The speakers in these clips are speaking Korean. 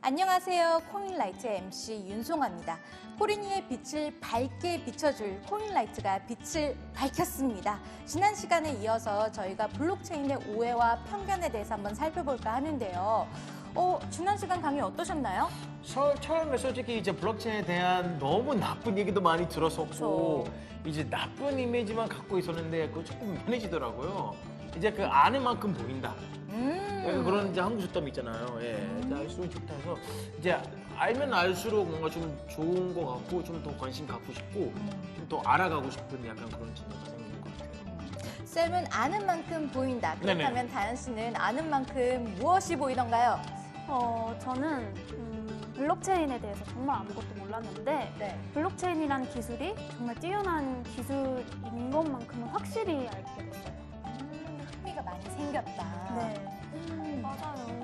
안녕하세요. 코인라이트의 MC 윤송아입니다. 코린이의 빛을 밝게 비춰줄 코인라이트가 빛을 밝혔습니다. 지난 시간에 이어서 저희가 블록체인의 오해와 편견에 대해서 한번 살펴볼까 하는데요. 지난 시간 강의 어떠셨나요? 처음에 솔직히 이제 블록체인에 대한 너무 나쁜 얘기도 많이 들었었고, 그쵸. 이제 나쁜 이미지만 갖고 있었는데 그거 조금 편해지더라고요. 이제 그 아는 만큼 보인다. 약간 그런 이제 한국 속담 있잖아요. 예, 알수록 좋다 해서 이제 알면 알수록 뭔가 좀 좋은 것 같고 좀 더 관심 갖고 싶고 좀 더 알아가고 싶은 약간 그런 진로가 생기는 것 같아요. 쌤은 아는 만큼 보인다. 그렇다면 네네. 다현 씨는 아는 만큼 무엇이 보이던가요? 저는 블록체인에 대해서 정말 아무것도 몰랐는데 네. 블록체인이라는 기술이 정말 뛰어난 기술인 것만큼은 확실히 알게 됐어요. 흥미가 많이 생겼다. 네. 맞아요.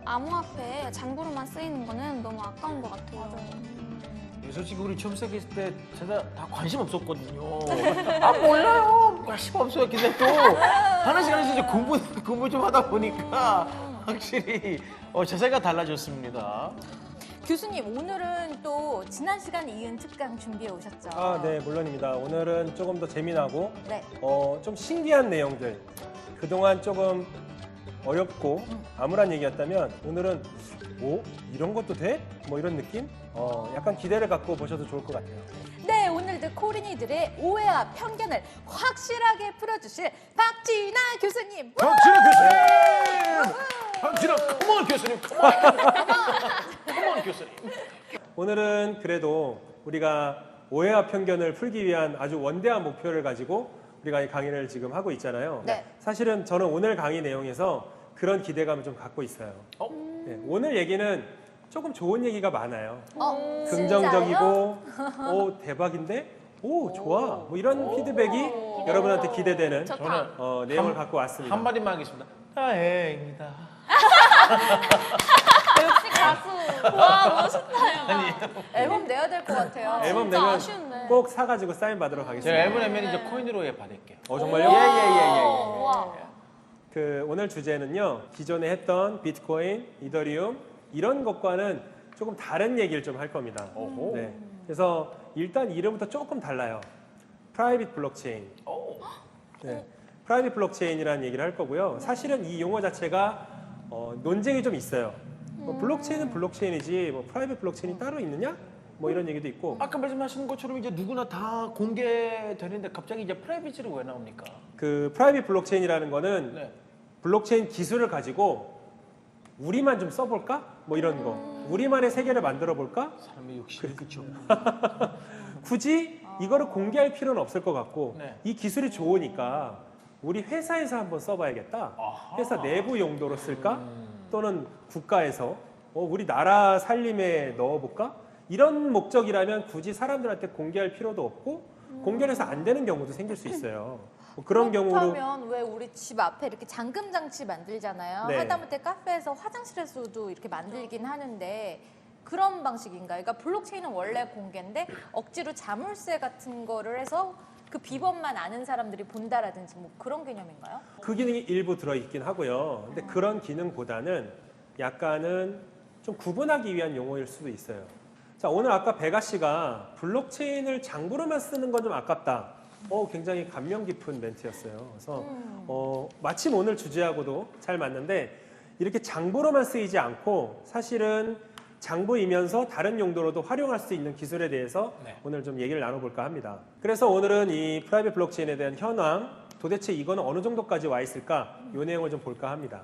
암호화폐에 장부로만 쓰이는 거는 너무 아까운 것 같아요. 예, 솔직히 우리 처음 시작했을 때 제가 다 관심 없었거든요. 아 몰라요. 관심 없어요. 근데 또 하나씩 이제 공부 좀 하다 보니까 확실히 자세가 달라졌습니다. 교수님, 오늘은 또 지난 시간 이은 특강 준비해 오셨죠? 네, 물론입니다. 오늘은 조금 더 재미나고 네. 좀 신기한 내용들, 그동안 조금 어렵고 암울한 얘기였다면 오늘은 이런 것도 돼? 뭐 이런 느낌? 약간 기대를 갖고 보셔도 좋을 것 같아요. 네, 오늘도 코린이들의 오해와 편견을 확실하게 풀어주실 박진아 교수님. 박진아, 컴온 교수님, 컴온 교수님. 오늘은 그래도 우리가 오해와 편견을 풀기 위한 아주 원대한 목표를 가지고 우리가 이 강의를 지금 하고 있잖아요. 네. 사실은 저는 오늘 강의 내용에서 그런 기대감을 좀 갖고 있어요. 네, 오늘 얘기는 조금 좋은 얘기가 많아요. 긍정적이고 대박인데 좋아 뭐 이런 피드백이 여러분한테 기대되는 좋다. 내용을 갖고 왔습니다. 한마디만 하겠습니다. 다행이다. 역시 가수. 와, 멋있다. 앨범 내야 될 것 같아요. 앨범 진짜 내면 아쉬운데. 꼭 사가지고 사인 받으러 가겠습니다. 제가 앨범 내면 이제 코인으로 받을게요. 정말요? 예. 와. 오늘 주제는요, 기존에 했던 비트코인, 이더리움 이런 것과는 조금 다른 얘기를 좀 할 겁니다. 네. 그래서 일단 이름부터 조금 달라요. 프라이빗 블록체인. 네. 프라이빗 블록체인이라는 얘기를 할 거고요. 사실은 이 용어 자체가 논쟁이 좀 있어요. 블록체인은 블록체인이지 뭐 프라이빗 블록체인이 따로 있느냐? 뭐 이런 얘기도 있고. 아까 말씀하신 것처럼 이제 누구나 다 공개되는데 갑자기 이제 프라이빗으로 왜 나옵니까? 그 프라이빗 블록체인이라는 거는 네. 블록체인 기술을 가지고 우리만 좀 써볼까? 뭐 이런 거. 우리만의 세계를 만들어 볼까? 사람의 욕심이 그쵸. 굳이 이거를 공개할 필요는 없을 것 같고 네. 이 기술이 좋으니까 우리 회사에서 한번 써봐야겠다. 아하. 회사 내부 용도로 쓸까? 또는 국가에서 우리 나라 살림에 넣어볼까? 이런 목적이라면 굳이 사람들한테 공개할 필요도 없고 공개해서 안 되는 경우도 생길 수 있어요. 뭐 그런 경우로 그렇다면 왜 우리 집 앞에 이렇게 잠금 장치 만들잖아요. 네. 하다못해 카페에서 화장실에서도 이렇게 만들긴 하는데 그런 방식인가요? 그러니까 블록체인은 원래 공개인데 억지로 자물쇠 같은 거를 해서 그 비번만 아는 사람들이 본다라든지 뭐 그런 개념인가요? 그 기능이 일부 들어있긴 하고요. 근데 그런 기능보다는 약간은 좀 구분하기 위한 용어일 수도 있어요. 자, 오늘 아까 베가 씨가 블록체인을 장부로만 쓰는 건 좀 아깝다. 굉장히 감명 깊은 멘트였어요. 그래서 마침 오늘 주제하고도 잘 맞는데 이렇게 장부로만 쓰이지 않고 사실은 장부이면서 다른 용도로도 활용할 수 있는 기술에 대해서 네. 오늘 좀 얘기를 나눠볼까 합니다. 그래서 오늘은 이 프라이빗 블록체인에 대한 현황, 도대체 이거는 어느 정도까지 와 있을까? 이 내용을 좀 볼까 합니다.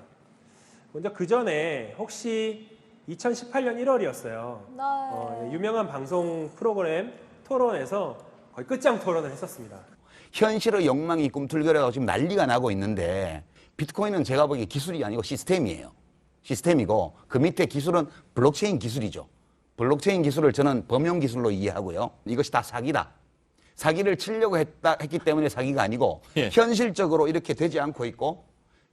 먼저 그 전에 혹시 2018년 1월이었어요. 네. 유명한 방송 프로그램 토론에서 거의 끝장 토론을 했었습니다. 현실의 욕망이 꿈틀거려서 지금 난리가 나고 있는데 비트코인은 제가 보기에 기술이 아니고 시스템이에요. 시스템이고 그 밑에 기술은 블록체인 기술이죠. 블록체인 기술을 저는 범용 기술로 이해하고요. 이것이 다 사기다. 사기를 치려고 했기 때문에 사기가 아니고 현실적으로 이렇게 되지 않고 있고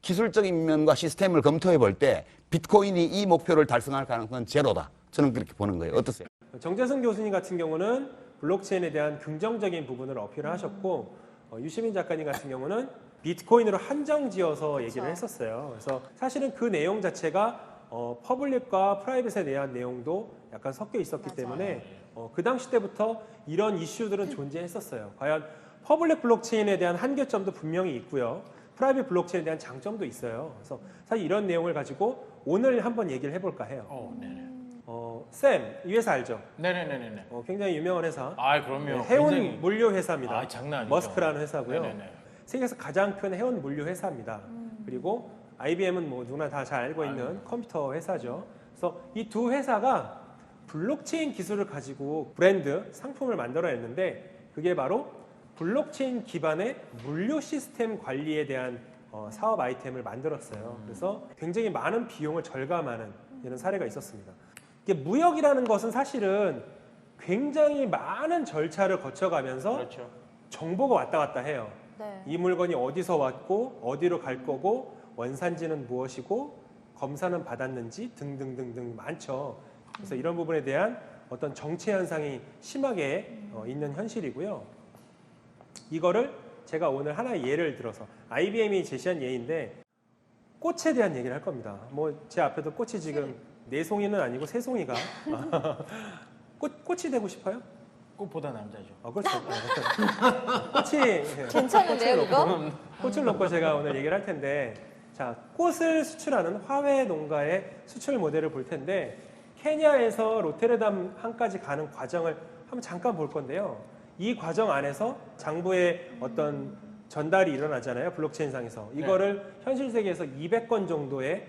기술적인 면과 시스템을 검토해 볼 때 비트코인이 이 목표를 달성할 가능성은 제로다. 저는 그렇게 보는 거예요. 어떠세요? 정재승 교수님 같은 경우는 블록체인에 대한 긍정적인 부분을 어필을 하셨고 유시민 작가님 같은 경우는 비트코인으로 한정 지어서 얘기를 했었어요. 그래서 사실은 그 내용 자체가 퍼블릭과 프라이빗에 대한 내용도 약간 섞여 있었기 맞아요. 때문에 그 당시 때부터 이런 이슈들은 존재했었어요. 과연 퍼블릭 블록체인에 대한 한계점도 분명히 있고요. 프라이빗 블록체인에 대한 장점도 있어요. 그래서 사실 이런 내용을 가지고 오늘 한번 얘기를 해볼까 해요. 네네. 샘, 이 회사 알죠? 네네네네. 굉장히 유명한 회사. 아, 그럼요. 네, 해운 굉장히- 물류 회사입니다. 아, 장난 아니죠. 머스크라는 회사고요. 네네네. 세계에서 가장 큰 해운 물류 회사입니다. 그리고 IBM은 뭐 누구나 다 잘 알고 있는 컴퓨터 회사죠. 그래서 이 두 회사가 블록체인 기술을 가지고 브랜드, 상품을 만들어냈는데 그게 바로 블록체인 기반의 물류 시스템 관리에 대한 사업 아이템을 만들었어요. 그래서 굉장히 많은 비용을 절감하는 이런 사례가 있었습니다. 이게 무역이라는 것은 사실은 굉장히 많은 절차를 거쳐가면서 그렇죠. 정보가 왔다 갔다 해요. 네. 이 물건이 어디서 왔고 어디로 갈 거고 원산지는 무엇이고 검사는 받았는지 등등등등 많죠. 그래서 이런 부분에 대한 어떤 정체 현상이 심하게 있는 현실이고요. 이거를 제가 오늘 하나의 예를 들어서 IBM이 제시한 예인데 꽃에 대한 얘기를 할 겁니다. 뭐 제 앞에도 꽃이 지금 네 송이는 아니고 세 송이가 꽃이 되고 싶어요? 꽃보다 남자죠. 그렇죠. 꽃이 괜찮은데요, 그거? 꽃을 놓고 제가 오늘 얘기를 할 텐데, 자, 꽃을 수출하는 화훼 농가의 수출 모델을 볼 텐데, 케냐에서 로테르담 항까지 가는 과정을 한번 잠깐 볼 건데요. 이 과정 안에서 장부의 어떤 전달이 일어나잖아요. 블록체인상에서. 이거를 현실 세계에서 200건 정도의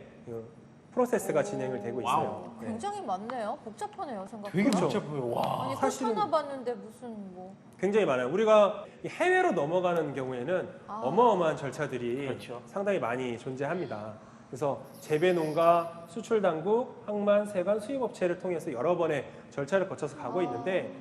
프로세스가 진행을 되고 있어요. 네. 굉장히 많네요. 복잡하네요, 생각보다. 되게 그렇죠. 복잡해요. 와. 아니, 꽃 사실은- 하나 봤는데 무슨 뭐. 굉장히 많아요. 우리가 이 해외로 넘어가는 경우에는 아. 어마어마한 절차들이 그렇죠. 상당히 많이 존재합니다. 그래서 재배 농가, 수출 당국, 항만, 세관, 수입업체를 통해서 여러 번의 절차를 거쳐서 가고 있는데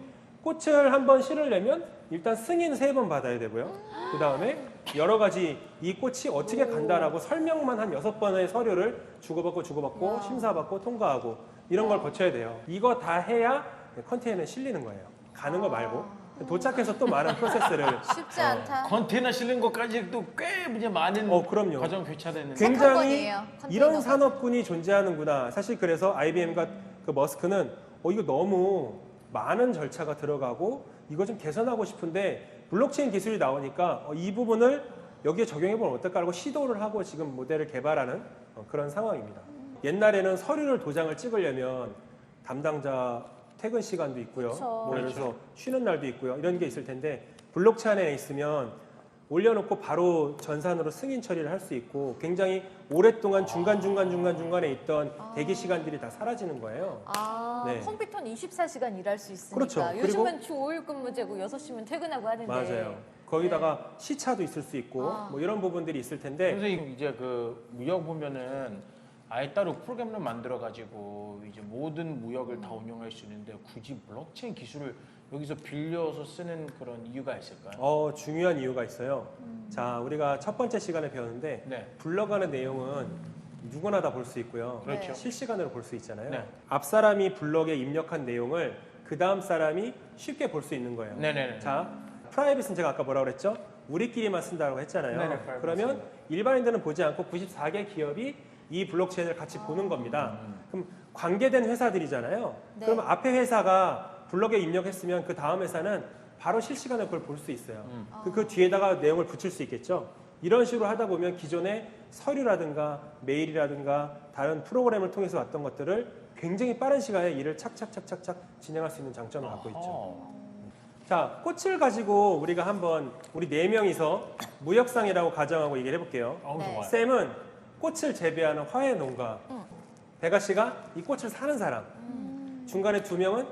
꽃을 한번 실으려면 일단 승인 3번 받아야 되고요. 그 다음에 여러 가지 이 꽃이 어떻게 간다라고 설명만 한 6번의 서류를 주고받고 심사받고 통과하고 이런 걸 거쳐야 돼요. 이거 다 해야 컨테이너에 실리는 거예요. 가는 거 말고 도착해서 또 많은 프로세스를 쉽지 않다. 컨테이너 실는 것까지도 꽤 이제 많은 그럼요. 과정 교차되는. 굉장히 건이에요, 컨테이너가. 이런 산업군이 존재하는구나. 사실 그래서 IBM과 그 머스크는 이거 너무 많은 절차가 들어가고 이거 좀 개선하고 싶은데 블록체인 기술이 나오니까 이 부분을 여기에 적용해보면 어떨까 하고 시도를 하고 지금 모델을 개발하는 그런 상황입니다. 옛날에는 서류를 도장을 찍으려면 담당자 퇴근 시간도 있고요. 그쵸. 뭐 예를 들어서 쉬는 날도 있고요. 이런 게 있을 텐데 블록체인에 있으면 올려놓고 바로 전산으로 승인 처리를 할 수 있고 굉장히 오랫동안 중간에 있던 대기 시간들이 다 사라지는 거예요. 네. 컴퓨터는 24시간 일할 수 있으니까. 그렇죠. 요즘은 주 5일 근무제고 6시면 퇴근하고 하는데. 맞아요. 거기다가 시차도 있을 수 있고 뭐 이런 부분들이 있을 텐데 선생님 이제 그 무역 보면은 아예 따로 프로그램을 만들어 가지고 이제 모든 무역을 다 운영할 수 있는데 굳이 블록체인 기술을 여기서 빌려서 쓰는 그런 이유가 있을까요? 중요한 이유가 있어요. 자, 우리가 첫 번째 시간에 배웠는데 네. 불러가는 내용은 누구나 다 볼 수 있고요. 그렇죠. 실시간으로 볼 수 있잖아요. 네. 앞 사람이 블럭에 입력한 내용을 그 다음 사람이 쉽게 볼 수 있는 거예요. 네네네. 자, 프라이빗은 제가 아까 뭐라고 그랬죠? 우리끼리만 쓴다고 했잖아요. 네네, 프라이빗 그러면 맞습니다. 일반인들은 보지 않고 94개 기업이 이 블록체인을 같이 보는 겁니다. 그럼 관계된 회사들이잖아요. 네. 그러면 앞에 회사가 블럭에 입력했으면 그 다음 회사는 바로 실시간으로 그걸 볼 수 있어요. 그 뒤에다가 내용을 붙일 수 있겠죠. 이런 식으로 하다 보면 기존의 서류라든가 메일이라든가 다른 프로그램을 통해서 왔던 것들을 굉장히 빠른 시간에 일을 착착착착착 진행할 수 있는 장점을 갖고 있죠. 어허. 자, 꽃을 가지고 우리가 한번 우리 4명이서 무역상이라고 가정하고 얘기를 해볼게요. 네. 좋아요. 쌤은 꽃을 재배하는 화훼 농가, 배가 씨가 이 꽃을 사는 사람, 중간에 2명은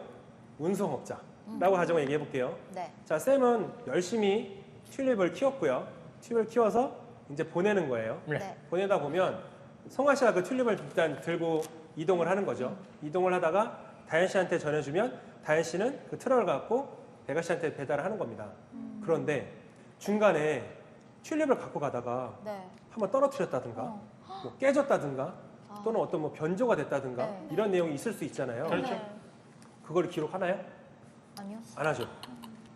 운송업자라고 가정을 얘기해 볼게요. 네. 자, 쌤은 열심히 튤립을 키웠고요. 튤립을 키워서 이제 보내는 거예요. 네. 네. 보내다 보면 성화 씨가 그 튤립을 일단 들고 이동을 하는 거죠. 이동을 하다가 다현 씨한테 전해주면 다현 씨는 그 트럭을 갖고 배가 씨한테 배달을 하는 겁니다. 그런데 중간에 튤립을 갖고 가다가 네. 한번 떨어뜨렸다든가 뭐 깨졌다든가 또는 어떤 뭐 변조가 됐다든가 네. 이런 내용이 있을 수 있잖아요. 그렇죠. 그걸 기록하나요? 아니요. 안 하죠.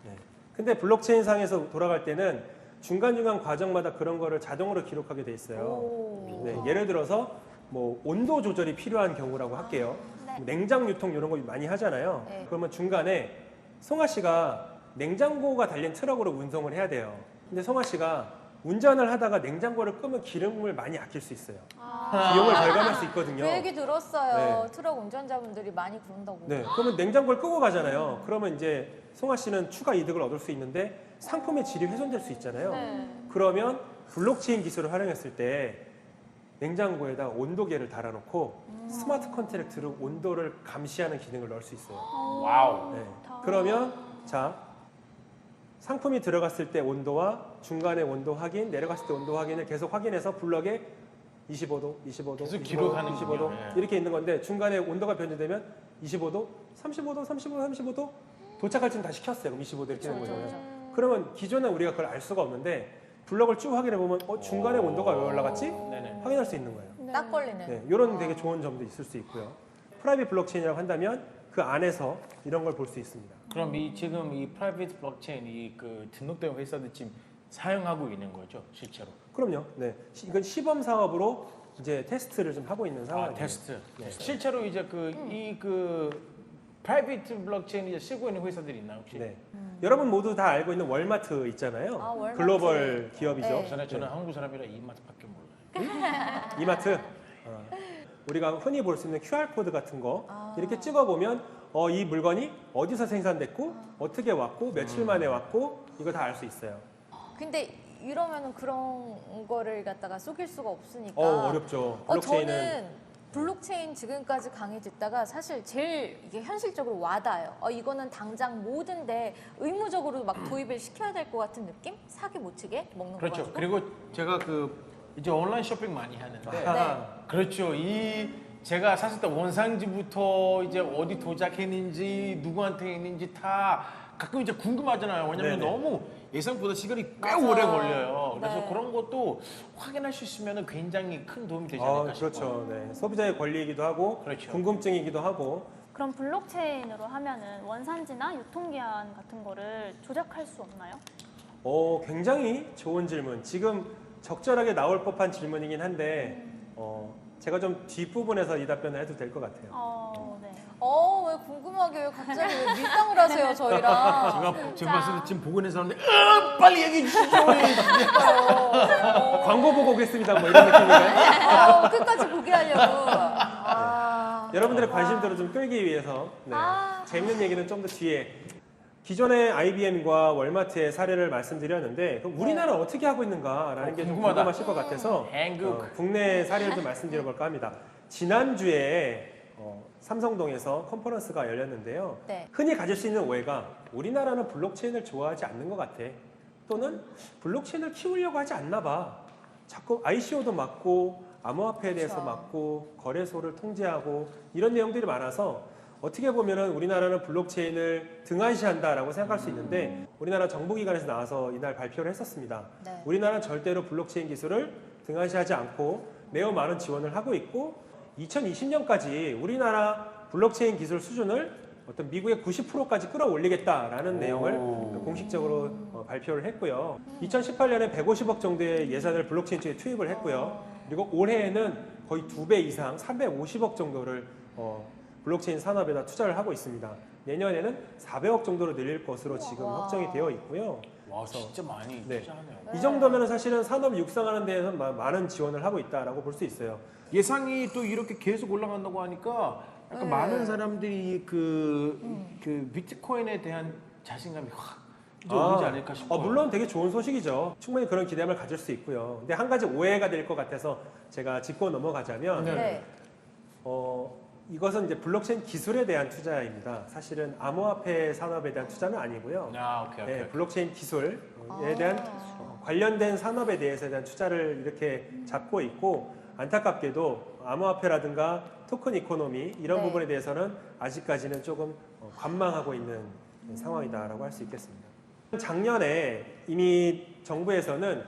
네. 근데 블록체인 상에서 돌아갈 때는 중간중간 과정마다 그런 거를 자동으로 기록하게 돼 있어요. 오. 네, 예를 들어서 뭐 온도 조절이 필요한 경우라고 할게요. 네. 냉장 유통 이런 거 많이 하잖아요. 네. 그러면 중간에 송아 씨가 냉장고가 달린 트럭으로 운송을 해야 돼요. 근데 송아 씨가 운전을 하다가 냉장고를 끄면 기름을 많이 아낄 수 있어요. 비용을 절감할 수 있거든요. 그 얘기 들었어요. 네. 트럭 운전자분들이 많이 그런다고. 네, 그러면 냉장고를 끄고 가잖아요. 그러면 이제 송아 씨는 추가 이득을 얻을 수 있는데 상품의 질이 훼손될 수 있잖아요. 네. 그러면 블록체인 기술을 활용했을 때 냉장고에다 온도계를 달아놓고 스마트 컨트랙트로 온도를 감시하는 기능을 넣을 수 있어요. 와우. 네. 그러면 자 상품이 들어갔을 때 온도와 중간에 온도 확인, 내려갔을 때 온도 확인을 계속 확인해서 블럭에 25도, 25도, 계속 25도, 기록하는군요. 25도 네. 이렇게 있는 건데 중간에 온도가 변동되면 25도, 35도, 35도, 35도 도착할 때는 다시 켰어요. 그럼 25도 이렇게 되는 거잖아요. 그러면 기존에 우리가 그걸 알 수가 없는데 블럭을 쭉 확인해 보면 중간에 온도가 왜 올라갔지? 네네. 확인할 수 있는 거예요. 딱 걸리는. 네, 이런 되게 좋은 점도 있을 수 있고요. 프라이빗 블록체인이라고 한다면 그 안에서 이런 걸 볼 수 있습니다. 그럼 지금 이 프라이빗 블록체인 그 등록된 회사들 지금 사용하고 있는 거죠, 실제로? 그럼요. 네, 이건 시범 사업으로 이제 테스트를 좀 하고 있는 상황이에요. 테스트. 실제로 이제 프라이빗 블록체인 이제 쓰고 있는 회사들이 있나요, 혹시? 네. 여러분 모두 다 알고 있는 월마트 있잖아요. 아, 월마트. 글로벌 기업이죠. 네. 저는 한국 사람이라 이마트밖에 몰라요. 이마트. 우리가 흔히 볼 수 있는 QR 코드 같은 거 이렇게 찍어보면 이 물건이 어디서 생산됐고 어떻게 왔고 며칠 만에 왔고 이거 다 알 수 있어요. 근데 이러면은 그런 거를 갖다가 속일 수가 없으니까. 어렵죠. 블록체인은 저는 블록체인 지금까지 강의 듣다가 사실 제일 이게 현실적으로 와닿아요. 이거는 당장 모든데 의무적으로 막 도입을 시켜야 될 것 같은 느낌? 사기 못 치게 먹는 거 그렇죠. 가지고. 그리고 제가 이제 온라인 쇼핑 많이 하는데 네. 그렇죠. 제가 샀을 때 원산지부터 이제 어디 도착했는지 누구한테 있는지 다 가끔 이제 궁금하잖아요. 왜냐면 네네. 너무 예상보다 시간이 꽤 맞아. 오래 걸려요. 그래서 네. 그런 것도 확인할 수 있으면 굉장히 큰 도움이 되지 않을까 싶어요. 그렇죠. 네. 소비자의 권리이기도 하고 그렇죠. 궁금증이기도 하고 그럼 블록체인으로 하면은 원산지나 유통기한 같은 거를 조작할 수 없나요? 굉장히 좋은 질문. 지금 적절하게 나올 법한 질문이긴 한데 제가 좀 뒷부분에서 이 답변을 해도 될 것 같아요. 네. 왜 궁금하게 왜 갑자기 왜 밀당을 하세요, 저희랑. 제가 봤을 때 지금 보고 있는 사람들 빨리 얘기해 주시죠. 광고 보고 오겠습니다. 뭐 이런 느낌인가요? 끝까지 보게 하려고. 여러분들의 관심도를 좀 끌기 위해서 재밌는 얘기는 좀 더 뒤에 기존의 IBM과 월마트의 사례를 말씀드렸는데 그럼 우리나라는 어떻게 하고 있는가라는 게 좀 궁금하다. 궁금하실 것 같아서 한국. 국내 사례를 좀 말씀드려볼까 합니다. 지난주에 삼성동에서 컨퍼런스가 열렸는데요. 네. 흔히 가질 수 있는 오해가 우리나라는 블록체인을 좋아하지 않는 것 같아. 또는 블록체인을 키우려고 하지 않나 봐. 자꾸 ICO도 막고 암호화폐에 대해서 그렇죠. 막고 거래소를 통제하고 이런 내용들이 많아서 어떻게 보면은 우리나라는 블록체인을 등한시한다라고 생각할 수 있는데 우리나라 정부기관에서 나와서 이날 발표를 했었습니다. 네. 우리나라는 절대로 블록체인 기술을 등한시하지 않고 매우 많은 지원을 하고 있고 2020년까지 우리나라 블록체인 기술 수준을 어떤 미국의 90%까지 끌어올리겠다라는 내용을 공식적으로 발표를 했고요. 2018년에 150억 정도의 예산을 블록체인 쪽에 투입을 했고요. 그리고 올해에는 거의 2배 이상 350억 정도를 블록체인 산업에다 투자를 하고 있습니다. 내년에는 400억 정도로 늘릴 것으로 지금 확정이 되어 있고요. 와 진짜 많이 네. 투자하네요. 이 정도면 사실은 산업 육성하는 데에서 많은 지원을 하고 있다라고 볼 수 있어요. 예상이 또 이렇게 계속 올라간다고 하니까 약간 많은 사람들이 그 비트코인에 대한 자신감이 확 이제 오르지 않을까 싶어요. 물론 되게 좋은 소식이죠. 충분히 그런 기대감을 가질 수 있고요. 근데 한 가지 오해가 될 것 같아서 제가 짚고 넘어가자면 네. 이것은 이제 블록체인 기술에 대한 투자입니다. 사실은 암호화폐 산업에 대한 투자는 아니고요. 오케이. 블록체인 기술에 대한 관련된 산업에 대한 투자를 이렇게 잡고 있고 안타깝게도 암호화폐라든가 토큰 이코노미 이런 네. 부분에 대해서는 아직까지는 조금 관망하고 있는 상황이다라고 할 수 있겠습니다. 작년에 이미 정부에서는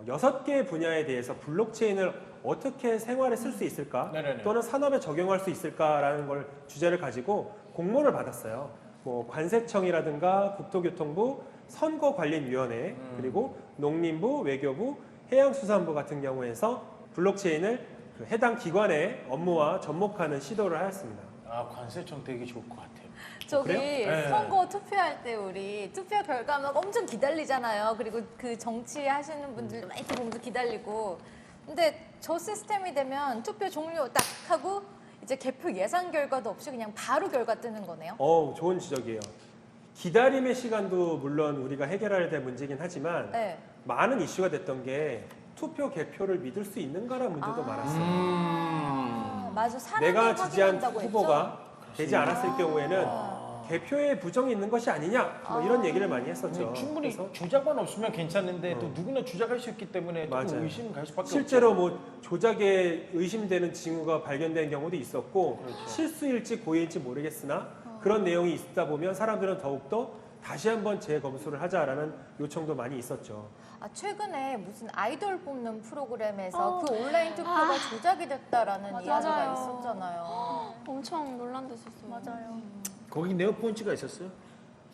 6개 분야에 대해서 블록체인을 어떻게 생활에 쓸 수 있을까 네네네. 또는 산업에 적용할 수 있을까라는 걸 주제를 가지고 공모를 받았어요. 뭐 관세청이라든가 국토교통부, 선거관리위원회 그리고 농림부, 외교부, 해양수산부 같은 경우에서 블록체인을 그 해당 기관의 업무와 접목하는 시도를 하였습니다. 아, 관세청 되게 좋을 것 같아요. 저기 네. 선거 투표할 때 우리 투표 결과 막 엄청 기다리잖아요. 그리고 그 정치 하시는 분들도 많이 보면서 기다리고. 근데 저 시스템이 되면 투표 종료 딱 하고 이제 개표 예상 결과도 없이 그냥 바로 결과 뜨는 거네요. 좋은 지적이에요. 기다림의 시간도 물론 우리가 해결해야 될 문제긴 하지만 네. 많은 이슈가 됐던 게 투표 개표를 믿을 수 있는가라는 문제도 많았어요. 맞아. 사람이 내가 지지한 확인한다고 후보가 되지 않았을 경우에는 개표에 부정이 있는 것이 아니냐 뭐 이런 얘기를 많이 했었죠. 충분히 그래서 조작만 없으면 괜찮은데 또 누구나 조작할 수 있기 때문에 맞아요. 조금 의심 갈 수밖에 실제로 없죠. 뭐 조작에 의심되는 징후가 발견된 경우도 있었고 그렇죠. 실수일지 고의일지 모르겠으나 그런 내용이 있다 보면 사람들은 더욱더 다시 한번 재검수를 하자라는 요청도 많이 있었죠. 최근에 무슨 아이돌 뽑는 프로그램에서 그 온라인 투표가 조작이 됐다라는 이야기가 맞아요. 있었잖아요. 엄청 논란됐었어요. 맞아요. 거기 네오폰치가 있었어요?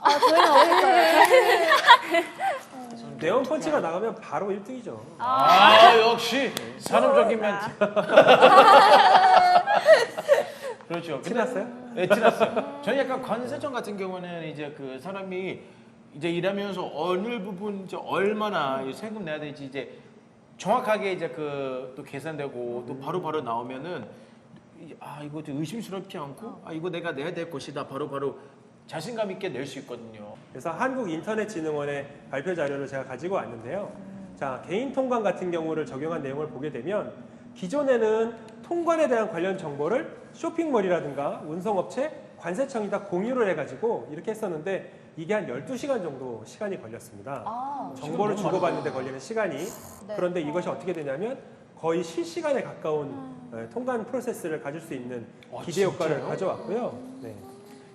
저희는 어딨어요? 네온펀치가 나가면 바로 1등이죠. 아, 역시 산업적인 멘트. 그렇죠. 근데- 티났어요? 네, 티났어요. 저는 약간 관세청 같은 경우는 이제 그 사람이 이제 일하면서 어느 부분 이제 얼마나 세금 내야 될지 이제 정확하게 이제 그 또 계산되고 또 바로바로 나오면은 이거 좀 의심스럽지 않고 이거 내가 내야 될 것이다 바로바로 자신감 있게 낼 수 있거든요. 그래서 한국인터넷진흥원의 발표 자료를 제가 가지고 왔는데요. 자, 개인 통관 같은 경우를 적용한 내용을 보게 되면 기존에는 통관에 대한 관련 정보를 쇼핑몰이라든가 운송업체, 관세청이 다 공유를 해가지고 이렇게 했었는데 이게 한 12시간 정도 시간이 걸렸습니다. 정보를 주고받는 데 걸리는 시간이. 네. 그런데 이것이 어떻게 되냐면 거의 실시간에 가까운 통관 프로세스를 가질 수 있는 기대 효과를 진짜요? 가져왔고요. 네.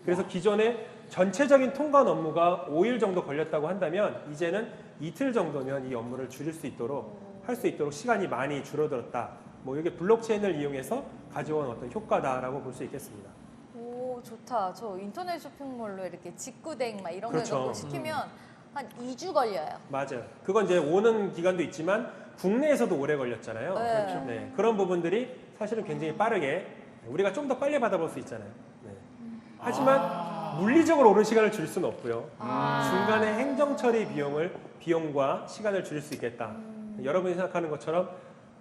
그래서 기존에 전체적인 통관 업무가 5일 정도 걸렸다고 한다면 이제는 이틀 정도면 이 업무를 줄일 수 있도록 할 수 있도록 시간이 많이 줄어들었다. 뭐 이게 블록체인을 이용해서 가져온 어떤 효과다라고 볼 수 있겠습니다. 오, 좋다. 저 인터넷 쇼핑몰로 이렇게 직구댕 막 이런 그렇죠. 거 시키면 한 2주 걸려요. 맞아요. 그건 이제 오는 기간도 있지만 국내에서도 오래 걸렸잖아요. 네. 그렇죠. 네. 그런 부분들이 사실은 굉장히 빠르게 우리가 좀 더 빨리 받아볼 수 있잖아요. 네. 하지만 물리적으로 오른 시간을 줄일 수는 없고요. 중간에 행정 처리 비용과 시간을 줄일 수 있겠다. 여러분이 생각하는 것처럼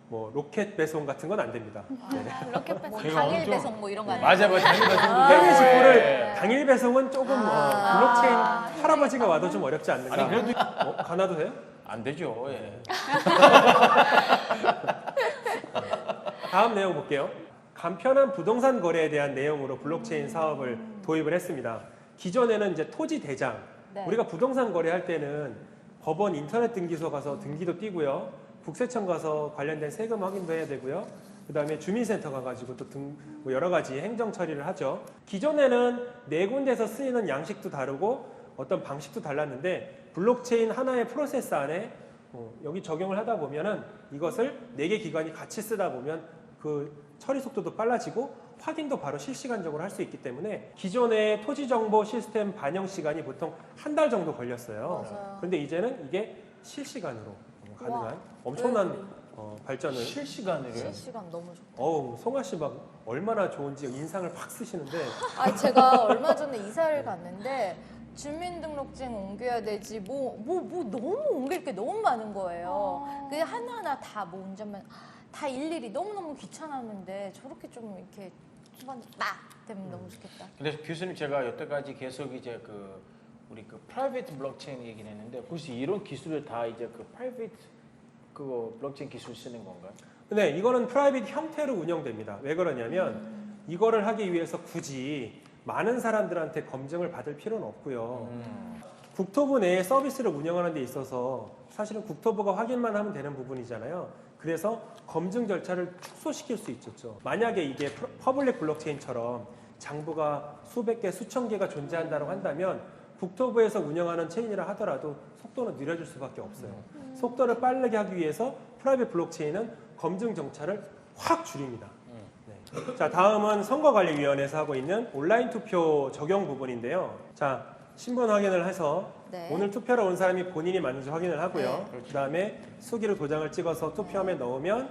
뭐 로켓 배송 같은 건 안 됩니다. 네. 이렇게 뭐 제가 당일 엄청- 배송 뭐 이런 거 아니에요? 맞아. 당일 배송도 해외 되고, 직구를 예. 당일 배송은 조금 블록체인 할아버지가 와도 좀 어렵지 않는가. 아니 그래도 가나도 돼요? 안 되죠. 예. 다음 내용 볼게요. 간편한 부동산 거래에 대한 내용으로 블록체인 사업을 도입을 했습니다. 기존에는 이제 토지 대장, 네. 우리가 부동산 거래할 때는 법원 인터넷 등기소 가서 등기도 띄고요, 국세청 가서 관련된 세금 확인도 해야 되고요, 그 다음에 주민센터 가가지고 또 뭐 여러 가지 행정 처리를 하죠. 기존에는 네 군데서 쓰이는 양식도 다르고 어떤 방식도 달랐는데 블록체인 하나의 프로세스 안에 여기 적용을 하다 보면은 이것을 네 개 기관이 같이 쓰다 보면 그 처리 속도도 빨라지고 확인도 바로 실시간적으로 할 수 있기 때문에 기존의 토지 정보 시스템 반영 시간이 보통 한 달 정도 걸렸어요. 맞아요. 그런데 이제는 이게 실시간으로 가능한 우와. 엄청난 발전을. 실시간으로요. 실시간 너무 좋다. 송아 씨 막 얼마나 좋은지 인상을 팍 쓰시는데 제가 얼마 전에 이사를 갔는데 주민등록증 옮겨야 되지 뭐 너무 옮길 게 너무 많은 거예요. 그게 하나하나 다 뭐 운전면 다 일일이 너무너무 귀찮았는데 저렇게 좀 이렇게 한번 딱 되면 너무 좋겠다. 근데 교수님 제가 여태까지 계속 이제 우리 프라이빗 블록체인 얘기를 했는데 혹시 이런 기술을 다 이제 프라이빗 블록체인 기술 쓰는 건가요? 근데 이거는 프라이빗 형태로 운영됩니다. 왜 그러냐면 이거를 하기 위해서 굳이 많은 사람들한테 검증을 받을 필요는 없고요. 국토부 내에 서비스를 운영하는 데 있어서 사실은 국토부가 확인만 하면 되는 부분이잖아요. 그래서 검증 절차를 축소시킬 수 있었죠. 만약에 이게 퍼블릭 블록체인처럼 장부가 수백 개, 수천 개가 존재한다고 한다면 국토부에서 운영하는 체인이라 하더라도 속도는 느려질 수밖에 없어요. 속도를 빠르게 하기 위해서 프라이빗 블록체인은 검증 정차를 확 줄입니다. 네. 자, 다음은 선거관리위원회에서 하고 있는 온라인 투표 적용 부분인데요. 자, 신분 확인을 해서 네. 오늘 투표로 온 사람이 본인이 맞는지 확인을 하고요. 그 다음에 수기로 도장을 찍어서 투표함에 넣으면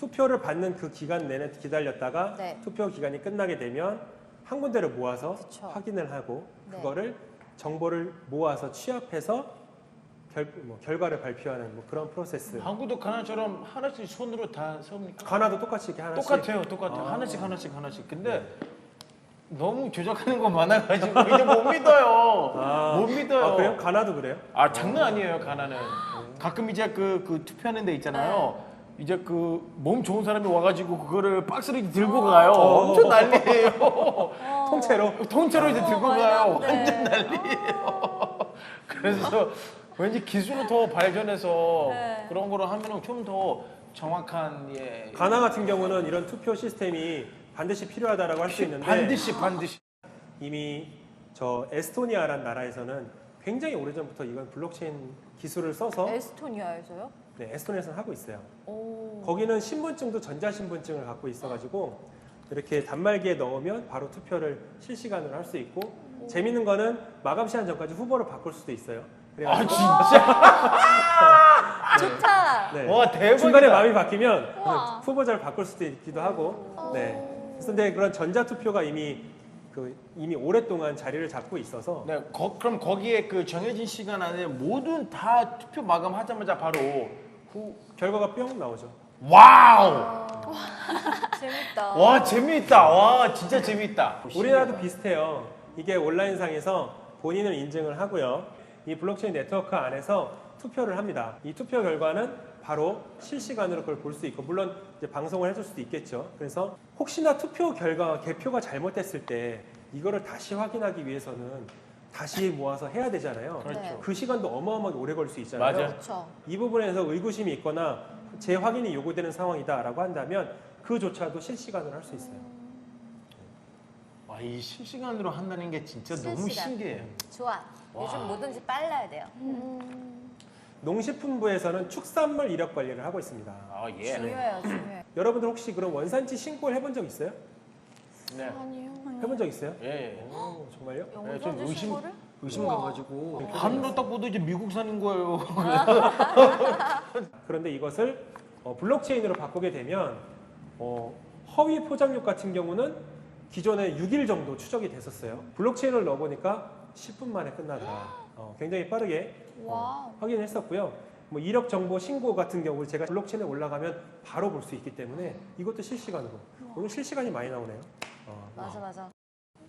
투표를 받는 그 기간 내내 기다렸다가 네. 투표 기간이 끝나게 되면 한 군데를 모아서 그쵸. 확인을 하고 네. 그거를 정보를 모아서 취합해서 결과를 발표하는 뭐 그런 프로세스. 한국도 가나처럼 하나씩 손으로 다 섭니까? 가나도 똑같이 이렇게 하나씩. 똑같아요. 아. 하나씩. 근데 너무 조작하는 거 많아가지고 이제 못 믿어요. 못 믿어요. 아, 그래요? 가나도 그래요? 아 장난 아니에요 가나는. 가끔 이제 그 투표하는 데 있잖아요. 이제 그 몸 좋은 사람이 와가지고 그거를 박스를 들고 가요. 엄청 난리예요. 통째로 이제 들고 가요. 완전 난리예요. 그래서 왠지 기술은 더 발전해서 네. 그런 거를 하면 좀 더 정확한 가나 같은 경우는 이런 투표 시스템이 반드시 필요하다라고 할 수 있는데 반드시 이미 저 에스토니아라는 나라에서는 굉장히 오래전부터 이건 블록체인 기술을 써서 에스토니아에서요? 네, 에스토니아에서는 하고 있어요. 오. 거기는 신분증도 전자신분증을 갖고 있어가지고 이렇게 단말기에 넣으면 바로 투표를 실시간으로 할 수 있고 재밌는 거는 마감 시간 전까지 후보를 바꿀 수도 있어요. 아 그래가지고 진짜? 좋다. 네. 와 대박이다. 중간에 마음이 바뀌면 우와. 후보자를 바꿀 수도 있기도 하고 네. 그런데 그런 전자투표가 이미 오랫동안 자리를 잡고 있어서 네, 그럼 거기에 그 정해진 시간 안에 모든 다 투표 마감하자마자 바로 결과가 뿅 나오죠. 와우! 재밌다. 와 재미있다. 와 진짜 재미있다. 우리나라도 비슷해요. 이게 온라인상에서 본인을 인증을 하고요. 이 블록체인 네트워크 안에서 투표를 합니다. 이 투표 결과는 바로 실시간으로 그걸 볼 수 있고 물론 이제 방송을 해줄 수도 있겠죠. 그래서 혹시나 투표 결과 개표가 잘못됐을 때 이거를 다시 확인하기 위해서는 다시 모아서 해야 되잖아요. 그렇죠. 그 시간도 어마어마하게 오래 걸릴 수 있잖아요. 맞아요. 그렇죠. 이 부분에서 의구심이 있거나 재확인이 요구되는 상황이다라고 한다면 그조차도 실시간으로 할 수 있어요. 와 이 실시간으로 한다는 게 진짜 너무 실시간. 신기해요. 좋아. 요즘 뭐든지 빨라야 돼요. 농식품부에서는 축산물 이력 관리를 하고 있습니다. 아 예. 중요해요, 중요해요. 여러분들 혹시 그런 원산지 신고를 해본 적 있어요? 네. 아니요. 해본 적 있어요? 예. 오, 정말요? 네, 좀 영상지 신고를? 의심 가가지고 하늘로 딱 보도 이제 미국산인 거예요. 그런데 이것을 블록체인으로 바꾸게 되면 허위 포장육 같은 경우는 기존에 6일 정도 추적이 됐었어요. 블록체인을 넣어보니까 10분 만에 끝나더라. 굉장히 빠르게 와우. 확인했었고요. 뭐 이력 정보 신고 같은 경우 제가 블록체인에 올라가면 바로 볼 수 있기 때문에 이것도 실시간으로. 오늘 실시간이 많이 나오네요. 맞아.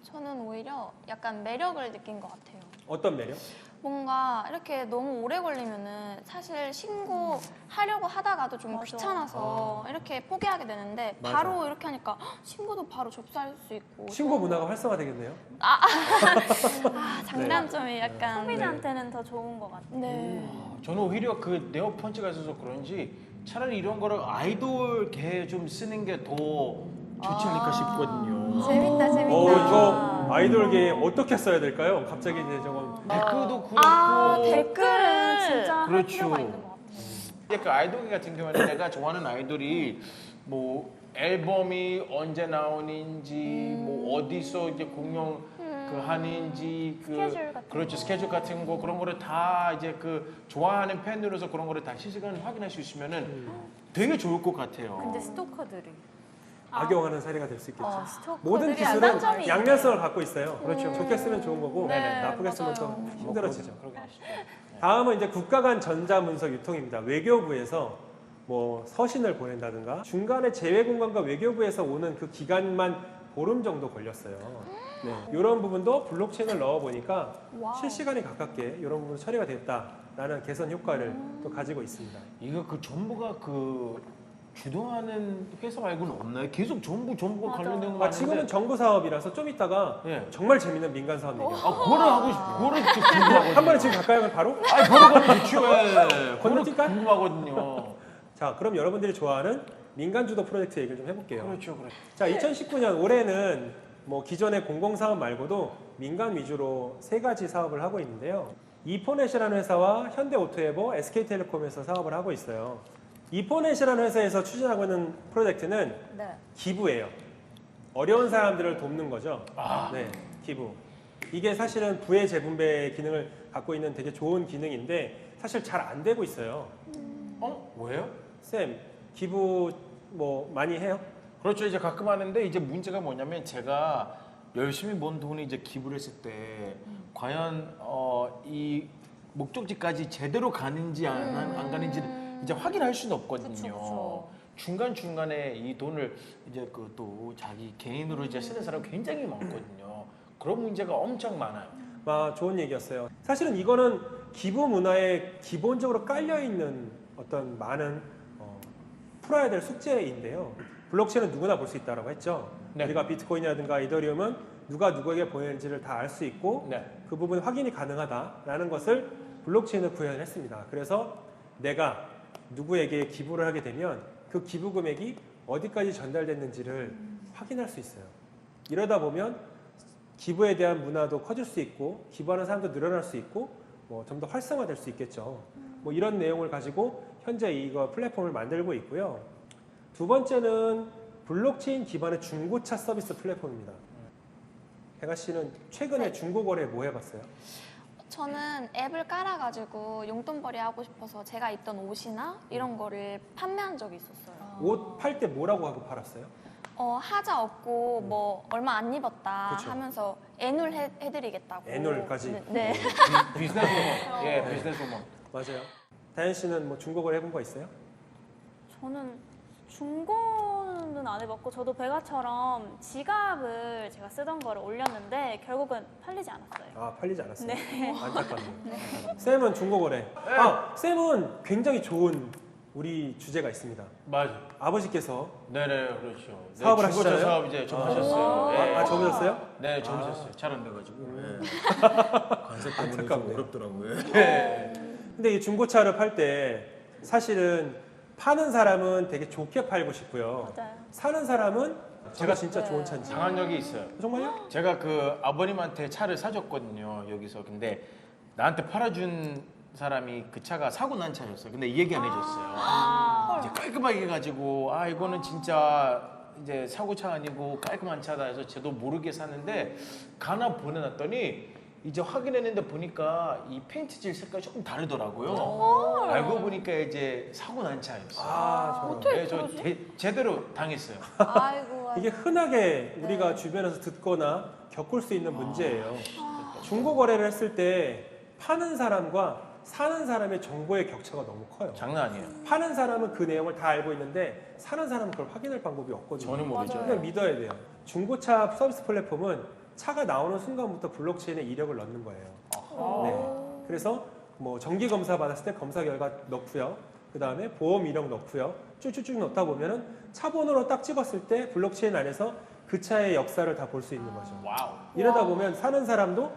저는 오히려 약간 매력을 느낀 것 같아요. 어떤 매력? 뭔가 이렇게 너무 오래 걸리면은 사실 신고하려고 하다가도 좀 맞아. 귀찮아서 이렇게 포기하게 되는데 맞아. 바로 이렇게 하니까 신고도 바로 접수할 수 있고 신고 문화가 활성화되겠네요. 장단점이 약간 소비자한테는 더 좋은 것 같아요. 네. 저는 오히려 그 네오 펀치가 있어서 그런지 차라리 이런 거를 아이돌계에 좀 쓰는 게 더 좋지 않을까 싶거든요. 재밌다. 이거 아이돌계에 어떻게 써야 될까요? 갑자기 이제 저거 댓글도 그렇고 댓글은 진짜 할 그렇죠. 필요가 있는 것 같아요. 근데 그 아이돌 같은 경우에는 내가 좋아하는 아이돌이 뭐 앨범이 언제 나오는지 뭐 어디서 이제 공연 그 하는지 그 스케줄 같은 그렇죠 스케줄 같은 거 그런 거를 다 이제 그 좋아하는 팬으로서 그런 거를 다 실시간으로 확인할 수 있으면은 되게 좋을 것 같아요. 근데 스토커들이 악용하는 사례가 될 수 있겠죠. 스토커들이 모든 기술은 장단점이 양면성을 갖고 있어요. 그렇죠. 좋게 쓰면 좋은 거고 네, 나쁘게 쓰면 또 맞아요. 힘들어지죠. 그러게 하시죠. 다음은 이제 국가 간 전자문서 유통입니다. 외교부에서 뭐 서신을 보낸다든가 중간에 재외공간과 외교부에서 오는 그 기간만 보름 정도 걸렸어요. 네, 이런 부분도 블록체인을 넣어보니까 실시간에 가깝게 이런 부분 처리가 됐다라는 개선 효과를 또 가지고 있습니다. 이거 그 정부가 그 주도하는 회사 말고는 없나요? 계속 정부가 관련된 거 많은데. 지금은 정부 사업이라서 좀 이따가 예. 정말 재밌는 민간 사업 얘기해요. 그거를 하고 싶, 그거를 좀 궁금하거든요. 한 번에 지금 가까이 하면 바로? 아니 바로 가면 좋죠. 예. 건너뛸까? 그거 궁금하거든요. 자, 그럼 여러분들이 좋아하는 민간 주도 프로젝트 얘기를 좀 해볼게요. 그렇죠. 자, 2019년 올해는 뭐 기존의 공공사업 말고도 민간 위주로 3가지 사업을 하고 있는데요. 이포넷이라는 회사와 현대오토에버, SK텔레콤에서 사업을 하고 있어요. 이포넷이라는 회사에서 추진하고 있는 프로젝트는 네. 기부예요. 어려운 사람들을 돕는 거죠. 아. 네, 기부. 이게 사실은 부의 재분배 기능을 갖고 있는 되게 좋은 기능인데 사실 잘 안 되고 있어요. 왜요? 쌤, 기부 뭐 많이 해요? 그렇죠. 이제 가끔 하는데 이제 문제가 뭐냐면 제가 열심히 번 돈을 이제 기부를 했을 때 과연 이 목적지까지 제대로 가는지 안 가는지 이제 확인할 수는 없거든요. 그쵸. 중간 중간에 이 돈을 이제 그 또 자기 개인으로 이제 쓰는 사람 굉장히 많거든요. 그런 문제가 엄청 많아요. 아, 좋은 얘기였어요. 사실은 이거는 기부 문화에 기본적으로 깔려 있는 어떤 많은 풀어야 될 숙제인데요. 블록체인은 누구나 볼 수 있다고 했죠. 네. 우리가 비트코인이라든가 이더리움은 누가 누구에게 보냈는지를 다 알 수 있고 네. 그 부분 확인이 가능하다라는 것을 블록체인을 구현했습니다. 그래서 내가 누구에게 기부를 하게 되면 그 기부 금액이 어디까지 전달됐는지를 확인할 수 있어요. 이러다 보면 기부에 대한 문화도 커질 수 있고 기부하는 사람도 늘어날 수 있고 뭐 좀 더 활성화될 수 있겠죠. 뭐 이런 내용을 가지고 현재 이거 플랫폼을 만들고 있고요. 두 번째는 블록체인 기반의 중고차 서비스 플랫폼입니다. 혜가 씨는 최근에 중고거래 뭐 해봤어요? 저는 앱을 깔아가지고 용돈벌이 하고 싶어서 제가 입던 옷이나 이런 거를 판매한 적이 있었어요. 옷 팔 때 뭐라고 하고 팔았어요? 하자 없고 뭐 얼마 안 입었다 그쵸. 하면서 애눌 해드리겠다고. 애눌까지? 네. 비즈니스 오먼. 예, 비즈니스 오먼. 맞아요. 다현 씨는 뭐 중고거래 해본 거 있어요? 저는 중고는 안 해봤고 저도 베가처럼 지갑을 제가 쓰던 거를 올렸는데 결국은 팔리지 않았어요. 아, 팔리지 않았어요. 네. 안타깝네요. 쌤은 중고거래. 아, 쌤은 굉장히 좋은 우리 주제가 있습니다. 맞아. 아버지께서 네네, 그렇죠. 네, 사업을 중고차 하시잖아요? 사업 이제 접으셨어요. 예. 접으셨어요? 네, 접으셨어요. 잘 안 돼가지고. 관세 때문에 좀 안타깝네요. 어렵더라고요. 근데 이 중고차를 팔 때 사실은 파는 사람은 되게 좋게 팔고 싶고요. 맞아요. 사는 사람은 제가 진짜 좋은 차인지. 당한 적이 있어요. 정말요? 제가 그 아버님한테 차를 사줬거든요, 여기서. 근데 나한테 팔아준 사람이 그 차가 사고 난 차였어요. 근데 이 얘기 안 해줬어요. 이제 깔끔하게 해가지고 이거는 진짜 이제 사고차 아니고 깔끔한 차다 해서 저도 모르게 샀는데 가나 보내놨더니 이제 확인했는데 보니까 이 페인트질 색깔이 조금 다르더라고요. 알고 보니까 이제 사고 난 차였어요. 저런. 네, 저 제대로 당했어요. 아이고. 이게 흔하게 우리가 주변에서 듣거나 겪을 수 있는 문제예요. 중고 거래를 했을 때 파는 사람과 사는 사람의 정보의 격차가 너무 커요. 장난 아니에요. 파는 사람은 그 내용을 다 알고 있는데 사는 사람은 그걸 확인할 방법이 없거든요. 전혀 모르죠. 그냥 믿어야 돼요. 중고차 서비스 플랫폼은 차가 나오는 순간부터 블록체인에 이력을 넣는 거예요. 네. 그래서 뭐 정기 검사 받았을 때 검사 결과 넣고요. 그 다음에 보험 이력 넣고요. 쭉쭉쭉 넣다 보면은 차 번호로 딱 찍었을 때 블록체인 안에서 그 차의 역사를 다 볼 수 있는 거죠. 와우. 이러다 보면 사는 사람도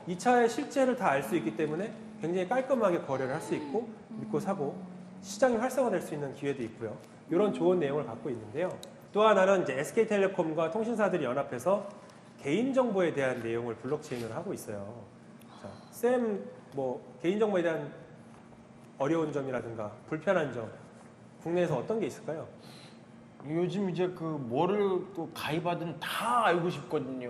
이 차의 실제를 다 알 수 있기 때문에 굉장히 깔끔하게 거래를 할 수 있고 믿고 사고 시장이 활성화될 수 있는 기회도 있고요. 이런 좋은 내용을 갖고 있는데요. 또 하나는 이제 SK텔레콤과 통신사들이 연합해서 개인정보에 대한 내용을 블록체인으로 하고 있어요. 자, 쌤, 뭐 개인정보에 대한 어려운 점이라든가 불편한 점 국내에서 어떤 게 있을까요? 요즘 이제 그 뭐를 또 가입하든 다 알고 싶거든요.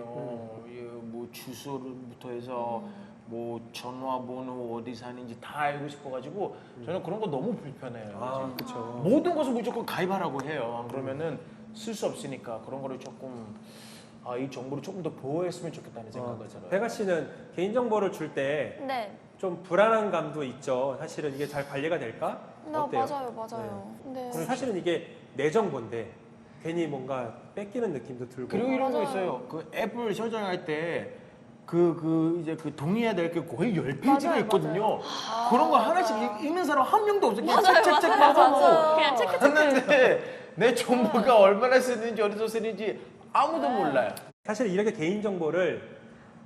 예, 뭐 주소부터 해서 뭐 전화번호 어디 사는지 다 알고 싶어가지고 저는 그런 거 너무 불편해요. 아, 그렇죠. 모든 것을 무조건 가입하라고 해요. 그러면은 쓸 수 없으니까 그런 거를 조금 이 정보를 조금 더 보호했으면 좋겠다는 생각을 들어요. 배가 씨는 개인정보를 줄 때 좀 네. 불안한 감도 있죠. 사실은 이게 잘 관리가 될까? 네, 어때요? 맞아요. 네. 그리고 사실은 이게 내 정보인데 괜히 뭔가 뺏기는 느낌도 들고. 그리고 이런 거 맞아요. 있어요. 그 앱을 설정할 때 이제 그 동의해야 될 게 거의 10페이지가 맞아요, 있거든요. 그런 거 하나씩 읽는 사람 한 명도 없어요. 그냥 맞아요, 책책책 맞아요, 봐서 맞아요. 그냥 체크 봤는데 내 정보가 얼마나 쓰는지 어디서 쓰는지 아무도 몰라요. 사실 이렇게 개인정보를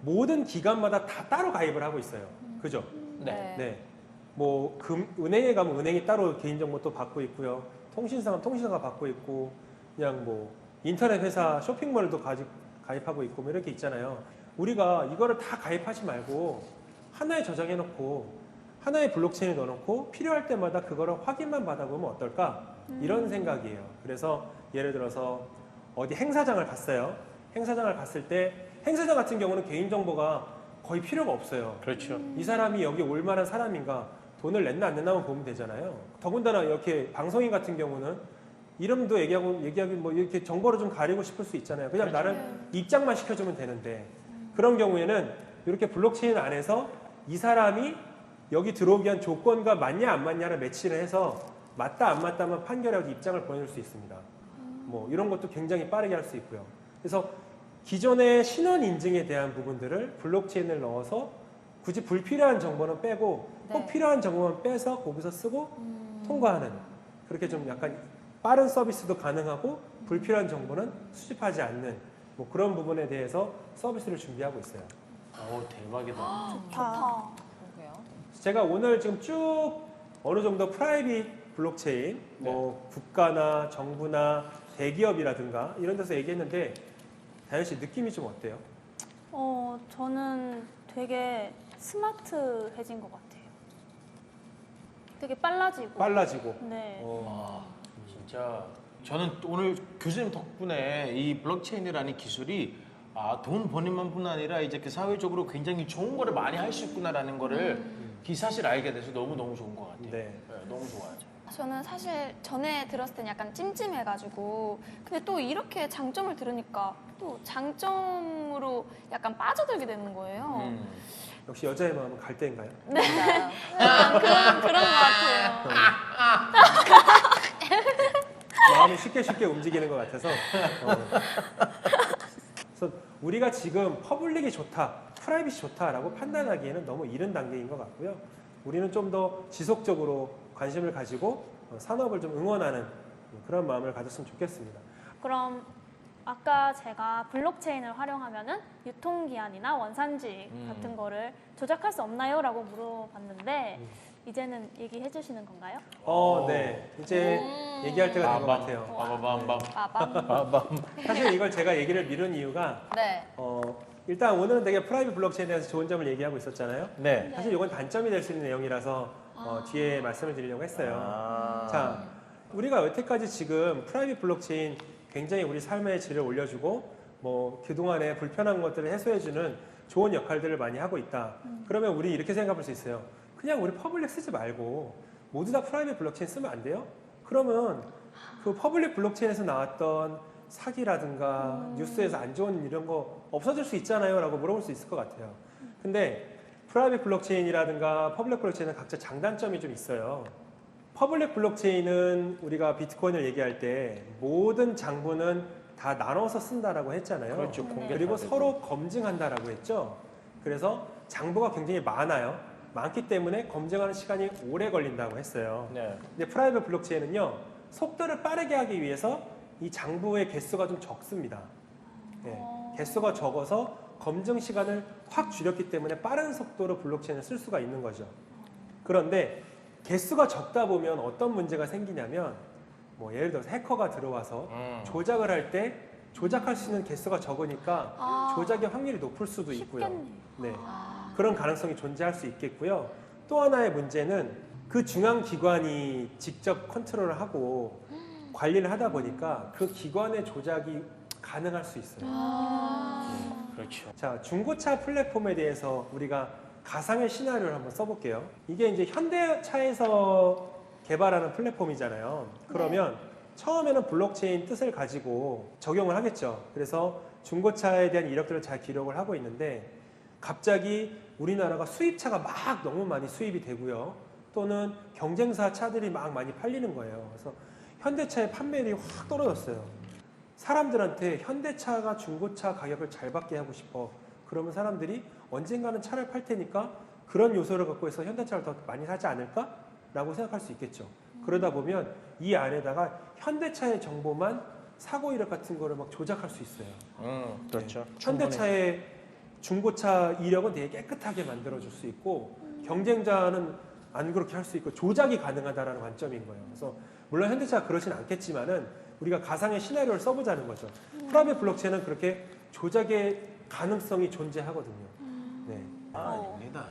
모든 기관마다 다 따로 가입을 하고 있어요. 그죠? 네. 네. 뭐 은행에 가면 은행이 따로 개인정보 또 받고 있고요. 통신사가 통신사가 받고 있고 그냥 뭐 인터넷 회사 쇼핑몰도 가입하고 있고 뭐 이렇게 있잖아요. 우리가 이거를 다 가입하지 말고 하나에 저장해 놓고 하나의 블록체인에 넣어놓고 필요할 때마다 그거를 확인만 받아보면 어떨까? 이런 생각이에요. 그래서 예를 들어서 어디 행사장을 갔어요. 행사장을 갔을 때 행사장 같은 경우는 개인정보가 거의 필요가 없어요. 그렇죠. 이 사람이 여기 올 만한 사람인가 돈을 냈나 안 냈나만 보면 되잖아요. 더군다나 이렇게 방송인 같은 경우는 이름도 얘기하기 뭐 이렇게 정보를 좀 가리고 싶을 수 있잖아요. 그냥 나는 입장만 시켜주면 되는데 그런 경우에는 이렇게 블록체인 안에서 이 사람이 여기 들어오기 위한 조건과 맞냐 안 맞냐를 매치를 해서 맞다 안 맞다만 판결하고 입장을 보내줄 수 있습니다. 뭐 이런 것도 굉장히 빠르게 할 수 있고요. 그래서 기존의 신원 인증에 대한 부분들을 블록체인을 넣어서 굳이 불필요한 정보는 빼고 꼭 네. 필요한 정보만 빼서 거기서 쓰고 통과하는 그렇게 좀 약간 빠른 서비스도 가능하고 불필요한 정보는 수집하지 않는 뭐 그런 부분에 대해서 서비스를 준비하고 있어요. 오, 대박이다. 좋다. 그러게요. 제가 오늘 지금 쭉 어느 정도 프라이빗 블록체인, 뭐 국가나 정부나 대기업이라든가 이런 데서 얘기했는데 다현 씨 느낌이 좀 어때요? 저는 되게 스마트해진 것 같아요. 되게 빨라지고. 빨라지고. 네. 진짜 저는 오늘 교수님 덕분에 이 블록체인이라는 기술이 돈 버는 것뿐 아니라 이제 그 사회적으로 굉장히 좋은 거를 많이 할 수 있구나라는 거를 기사실 알게 돼서 너무너무 좋은 것 같아요. 네. 너무 좋아요. 저는 사실 전에 들었을 땐 약간 찜찜해가지고 근데 또 이렇게 장점을 들으니까 또 장점으로 약간 빠져들게 되는 거예요. 역시 여자의 마음은 갈대인가요? 맞아요. 약간 그런 것 같아요. 마음이 쉽게 움직이는 것 같아서. 그래서 우리가 지금 퍼블릭이 좋다, 프라이빗이 좋다라고 판단하기에는 너무 이른 단계인 것 같고요. 우리는 좀 더 지속적으로 관심을 가지고 산업을 좀 응원하는 그런 마음을 가졌으면 좋겠습니다. 그럼 아까 제가 블록체인을 활용하면은 유통기한이나 원산지 같은 거를 조작할 수 없나요? 라고 물어봤는데 이제는 얘기해 주시는 건가요? 네. 이제 얘기할 때가 된 것 같아요. 빠바밤밤. 빠밤. 사실 이걸 제가 얘기를 미룬 이유가 네. 일단 오늘은 되게 프라이빗 블록체인에 대해서 좋은 점을 얘기하고 있었잖아요. 네. 사실 이건 단점이 될 수 있는 내용이라서 뒤에 말씀을 드리려고 했어요. 자, 우리가 여태까지 지금 프라이빗 블록체인 굉장히 우리 삶의 질을 올려주고 뭐 그동안의 불편한 것들을 해소해주는 좋은 역할들을 많이 하고 있다. 그러면 우리 이렇게 생각할 수 있어요. 그냥 우리 퍼블릭 쓰지 말고 모두 다 프라이빗 블록체인 쓰면 안 돼요? 그러면 그 퍼블릭 블록체인에서 나왔던 사기라든가 뉴스에서 안 좋은 이런 거 없어질 수 있잖아요 라고 물어볼 수 있을 것 같아요. 근데 프라이빗 블록체인이라든가 퍼블릭 블록체인은 각자 장단점이 좀 있어요. 퍼블릭 블록체인은 우리가 비트코인을 얘기할 때 모든 장부는 다 나눠서 쓴다라고 했잖아요. 그렇죠. 공개 그리고 다 되고. 서로 검증한다라고 했죠. 그래서 장부가 굉장히 많아요. 많기 때문에 검증하는 시간이 오래 걸린다고 했어요. 네. 근데 프라이빗 블록체인은요, 속도를 빠르게 하기 위해서 이 장부의 개수가 좀 적습니다. 네, 개수가 적어서 검증 시간을 확 줄였기 때문에 빠른 속도로 블록체인을 쓸 수가 있는 거죠. 그런데 개수가 적다 보면 어떤 문제가 생기냐면 뭐 예를 들어서 해커가 들어와서 조작을 할 때 조작할 수 있는 개수가 적으니까 조작의 확률이 높을 수도 있고요. 쉽겠네. 네, 그런 가능성이 존재할 수 있겠고요. 또 하나의 문제는 그 중앙 기관이 직접 컨트롤을 하고 관리를 하다 보니까 그 기관의 조작이 가능할 수 있어요. 그렇죠. 자, 중고차 플랫폼에 대해서 우리가 가상의 시나리오를 한번 써볼게요. 이게 이제 현대차에서 개발하는 플랫폼이잖아요. 그러면 처음에는 블록체인 뜻을 가지고 적용을 하겠죠. 그래서 중고차에 대한 이력들을 잘 기록을 하고 있는데 갑자기 우리나라가 수입차가 막 너무 많이 수입이 되고요. 또는 경쟁사 차들이 막 많이 팔리는 거예요. 그래서 현대차의 판매율이 확 떨어졌어요. 사람들한테 현대차가 중고차 가격을 잘 받게 하고 싶어. 그러면 사람들이 언젠가는 차를 팔 테니까 그런 요소를 갖고 해서 현대차를 더 많이 사지 않을까? 라고 생각할 수 있겠죠. 그러다 보면 이 안에다가 현대차의 정보만 사고 이력 같은 거를 막 조작할 수 있어요. 그렇죠. 현대차의 중고차 이력은 되게 깨끗하게 만들어줄 수 있고 경쟁자는 안 그렇게 할 수 있고 조작이 가능하다는 관점인 거예요. 그래서 물론 현대차가 그러진 않겠지만은 우리가 가상의 시나리오를 써보자는 거죠. 프라이빗 블록체인은 그렇게 조작의 가능성이 존재하거든요. 네. 아닙니다.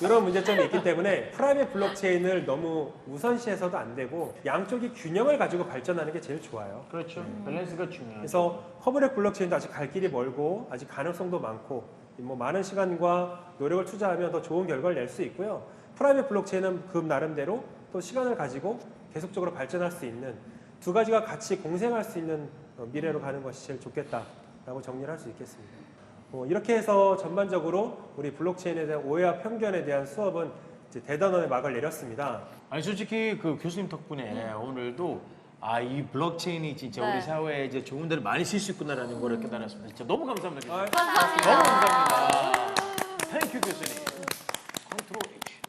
이런 문제점이 있기 때문에 프라이빗 블록체인을 너무 우선시해서도 안 되고 양쪽이 균형을 가지고 발전하는 게 제일 좋아요. 그렇죠. 밸런스가 중요하죠. 그래서 퍼블릭 블록체인도 아직 갈 길이 멀고 아직 가능성도 많고 뭐 많은 시간과 노력을 투자하면 더 좋은 결과를 낼 수 있고요. 프라이빗 블록체인은 그 나름대로 또 시간을 가지고 계속적으로 발전할 수 있는 두 가지가 같이 공생할 수 있는 미래로 가는 것이 제일 좋겠다라고 정리를 할 수 있겠습니다. 이렇게 해서 전반적으로 우리 블록체인에 대한 오해와 편견에 대한 수업은 이제 대단원의 막을 내렸습니다. 아니 솔직히 그 교수님 덕분에 오늘도 이 블록체인이 진짜 네. 우리 사회에 이제 좋은 데를 많이 쓸 수 있구나라는 걸 깨달았습니다. 진짜 너무 감사합니다. 교수님. 감사합니다. 너무 감사합니다. 땡큐 교수님. 컨트롤 H.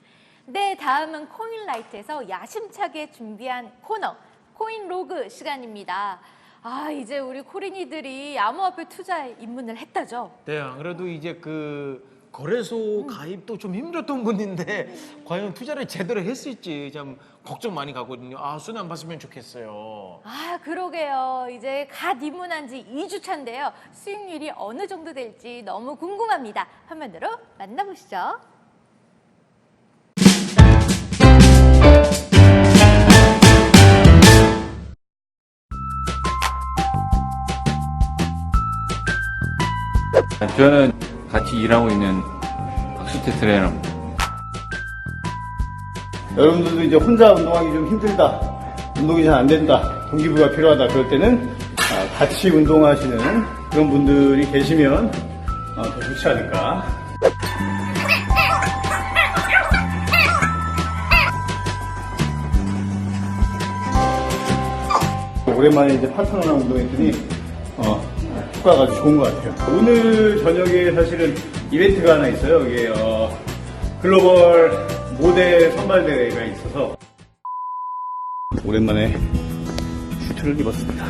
네, 다음은 코인라이트에서 야심차게 준비한 코너 코인 로그 시간입니다. 이제 우리 코린이들이 암호화폐 투자에 입문을 했다죠. 네, 안 그래도 이제 그 거래소 가입도 좀 힘들었던 분인데 과연 투자를 제대로 했을지 참 걱정 많이 가거든요. 손 안 봤으면 좋겠어요. 그러게요. 이제 갓 입문한 지 2주 차인데요. 수익률이 어느 정도 될지 너무 궁금합니다. 화면으로 만나보시죠. 저는 같이 일하고 있는 박수태 트레이너입니다. 여러분들도 이제 혼자 운동하기 좀 힘들다, 운동이 잘 안 된다, 동기부여가 필요하다 그럴 때는 같이 운동하시는 그런 분들이 계시면 더 좋지 않을까. 오랜만에 이제 파트너랑 운동했더니 효과가 아주 좋은 것 같아요. 오늘 저녁에 사실은 이벤트가 하나 있어요. 이게 글로벌 모델 선발 대회가 있어서 오랜만에 슈트를 입었습니다.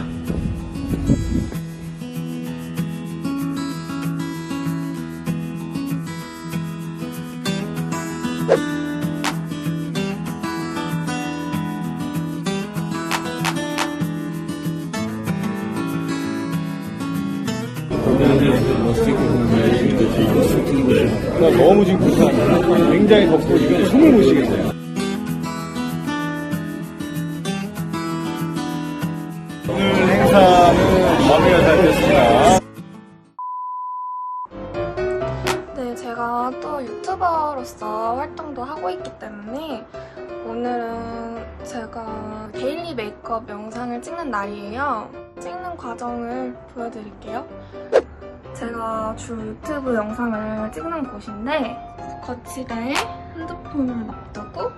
너무 지금 불편합니다. 굉장히 덥고 지금 숨을 못 쉬겠어요. 오늘 행사는 마무리가 잘 됐습니다. 네, 제가 또 유튜버로서 활동도 하고 있기 때문에 오늘은 제가 데일리 메이크업 영상을 찍는 날이에요. 찍는 과정을 보여드릴게요. 제가 주 유튜브 영상을 찍는 곳인데 거치대에 핸드폰을 놔두고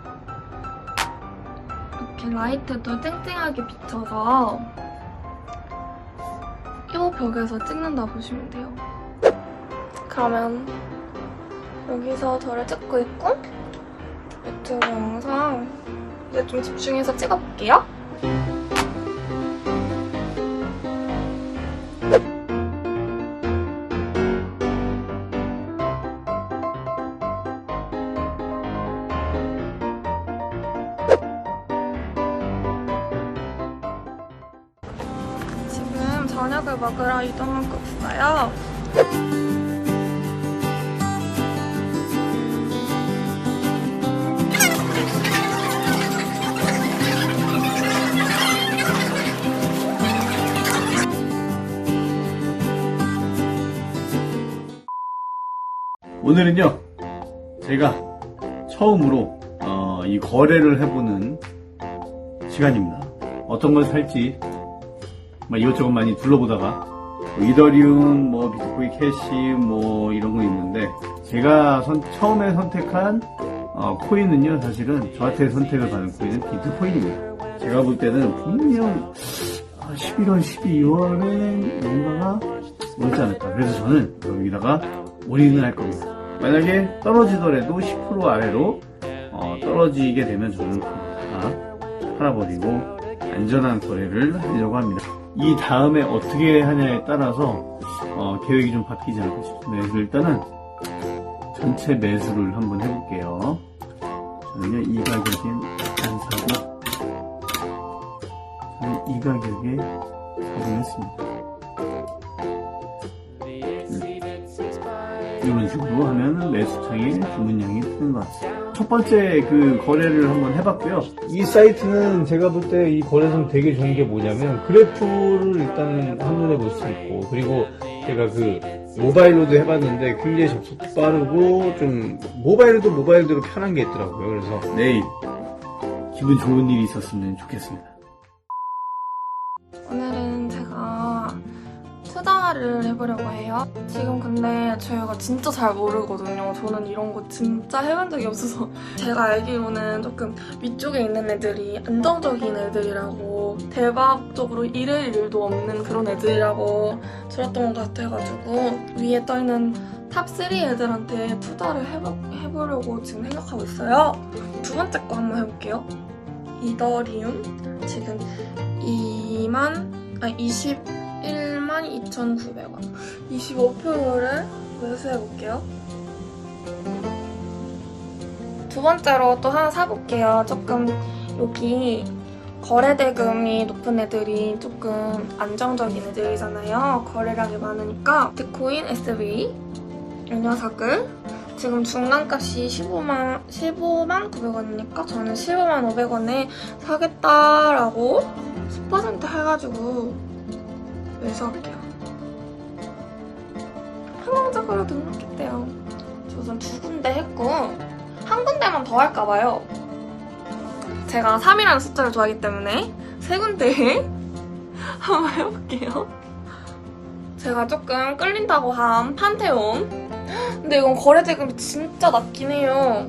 이렇게 라이트도 쨍쨍하게 비춰서 이 벽에서 찍는다 보시면 돼요. 그러면 여기서 저를 찍고 있고 유튜브 영상 이제 좀 집중해서 찍어볼게요. 지금 저녁을 먹으러 이동하고 있어요. 오늘은요, 제가 처음으로 이 거래를 해보는 시간입니다. 어떤 걸 살지 이것저것 많이 둘러보다가 이더리움, 비트코인 캐시 이런 거 있는데 제가 처음에 선택한 코인은요, 사실은 저한테 선택을 받은 코인은 비트코인입니다. 제가 볼 때는 분명 11월, 12월에 뭔가가 오지 않을까. 그래서 저는 여기다가 올인을 할 겁니다. 만약에 떨어지더라도 10% 아래로 떨어지게 되면 저는 다 팔아버리고 안전한 거래를 하려고 합니다. 이 다음에 어떻게 하냐에 따라서 계획이 좀 바뀌지 않을까 싶습니다. 그래서 일단은 전체 매수를 한번 해볼게요. 저는요, 이 가격에 안 사고 저는 이 가격에 사긴 했습니다. 이런 식으로 하면 매수창에 주문량이 뜨는 것 같습니다. 첫 번째 그 거래를 한번 해봤고요. 이 사이트는 제가 볼 때 이 거래선 되게 좋은 게 뭐냐면 그래프를 일단 한눈에 볼 수 있고, 그리고 제가 그 모바일로도 해봤는데 굉장히 접속도 빠르고 좀 모바일도 모바일대로 편한 게 있더라고요. 그래서 내일 기분 좋은 일이 있었으면 좋겠습니다. 오늘은 제가 투자를 해보려고 해요. 지금 근데 저희가 진짜 잘 모르거든요. 저는 이런 거 진짜 해본 적이 없어서. 제가 알기로는 조금 위쪽에 있는 애들이 안정적인 애들이라고, 대박적으로 잃을 일도 없는 그런 애들이라고 들었던 것 같아가지고 위에 떠있는 탑3 애들한테 투자를 해보려고 지금 생각하고 있어요. 두 번째 거 한번 해볼게요. 이더리움 지금 21만 2,900원 25%를 매수해볼게요. 두 번째로 또 하나 사볼게요. 조금 여기 거래대금이 높은 애들이 조금 안정적인 애들이잖아요. 거래량이 많으니까 비트코인 SV 이 녀석을 지금 중간값이 15만 900원이니까 저는 15만 500원에 사겠다라고 10% 해가지고 매수할게요. 성공적으로 등록했대요. 저 우선 2군데 했고 한 군데만 더 할까봐요. 제가 3이라는 숫자를 좋아하기 때문에 3군데 한번 해볼게요. 제가 조금 끌린다고 한 판테온. 근데 이건 거래대금이 진짜 낮긴 해요.